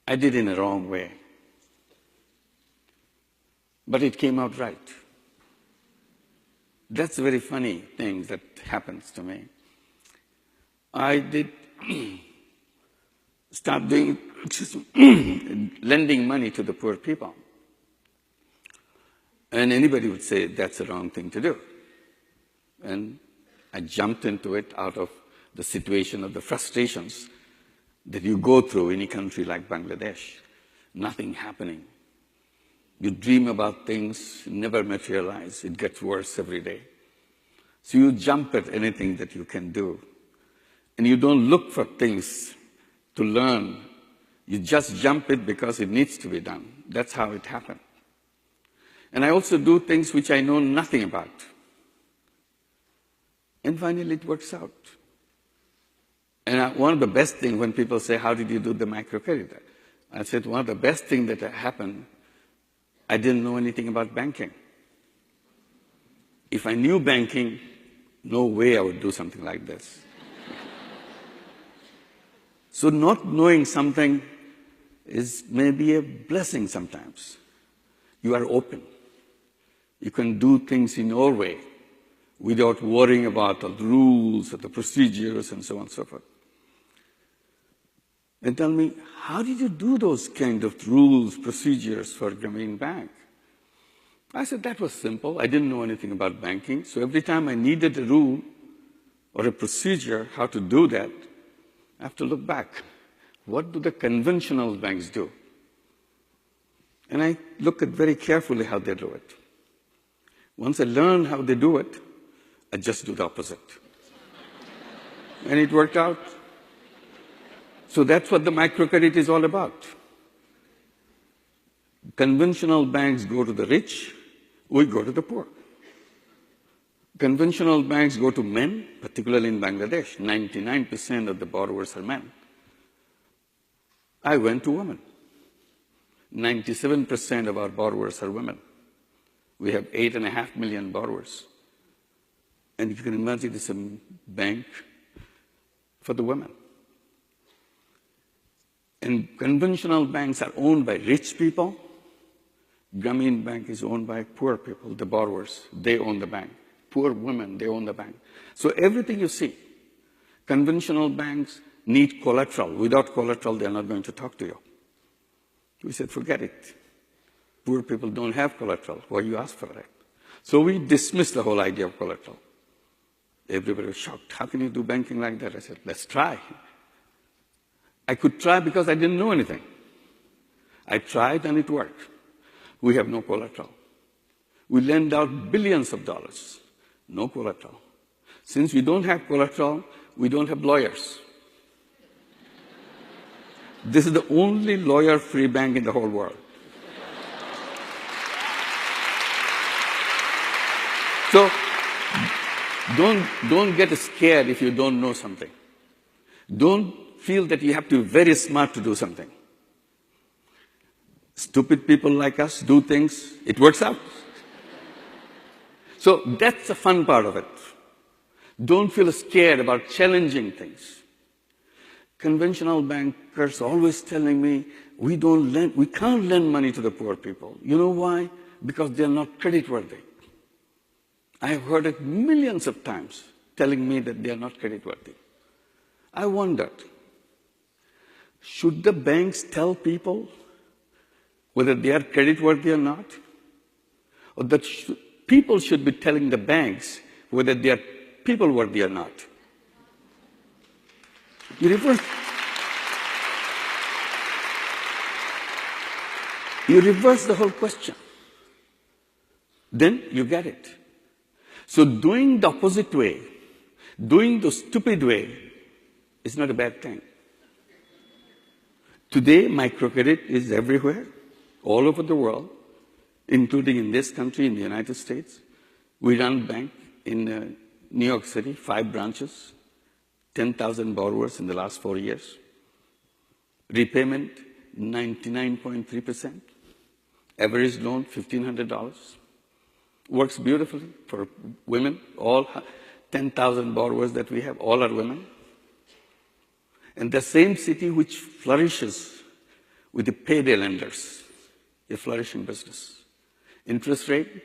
I did in a wrong way. But it came out right. That's a very funny thing that happens to me. I did start doing, lending money to the poor people. And anybody would say that's the wrong thing to do. And I jumped into it out of the situation of the frustrations that you go through in a country like Bangladesh. Nothing happening. You dream about things, never materialize. It gets worse every day. So you jump at anything that you can do. And you don't look for things to learn. You just jump it because it needs to be done. That's how it happened. And I also do things which I know nothing about. And finally it works out. And one of the best things when people say, how did you do the microcredit? I said, one of the best things that happened, I didn't know anything about banking. If I knew banking, no way I would do something like this. So not knowing something is maybe a blessing sometimes. You are open. You can do things in your way without worrying about the rules or the procedures and so on and so forth. And tell me, how did you do those kind of rules, procedures for Grameen Bank? I said, that was simple. I didn't know anything about banking. So every time I needed a rule or a procedure, how to do that, I have to look back. What do the conventional banks do? And I look at very carefully how they do it. Once I learn how they do it, I just do the opposite. And it worked out. So that's what the microcredit is all about. Conventional banks go to the rich, we go to the poor. Conventional banks go to men, particularly in Bangladesh. 99% of the borrowers are men. I went to women. 97% of our borrowers are women. We have 8.5 million borrowers. And you can imagine it's a bank for the women. And conventional banks are owned by rich people. Grameen Bank is owned by poor people, the borrowers. They own the bank. Poor women, they own the bank. So everything you see, conventional banks need collateral. Without collateral, they're not going to talk to you. We said, forget it. Poor people don't have collateral. Why you ask for it? So we dismissed the whole idea of collateral. Everybody was shocked. How can you do banking like that? I said, let's try. I could try because I didn't know anything. I tried and it worked. We have no collateral. We lend out billions of dollars. No collateral. Since we don't have collateral, we don't have lawyers. This is the only lawyer-free bank in the whole world. So don't get scared if you don't know something. Don't feel that you have to be very smart to do something. Stupid people like us do things, it works out. So that's the fun part of it. Don't feel scared about challenging things. Conventional bankers always telling me, we can't lend money to the poor people. You know why? Because they're not creditworthy. I have heard it millions of times telling me that they are not creditworthy. I wondered, should the banks tell people whether they are creditworthy or not? Or that people should be telling the banks whether they are people-worthy or not? You reverse the whole question. Then you get it. So doing the opposite way, doing the stupid way, is not a bad thing. Today, microcredit is everywhere, all over the world, including in this country, in the United States. We run a bank in New York City, 5 branches, 10,000 borrowers in the last 4 years. Repayment, 99.3%. Average loan, $1,500. Works beautifully for women. All 10,000 borrowers that we have, all are women. And the same city which flourishes with the payday lenders, a flourishing business. Interest rate,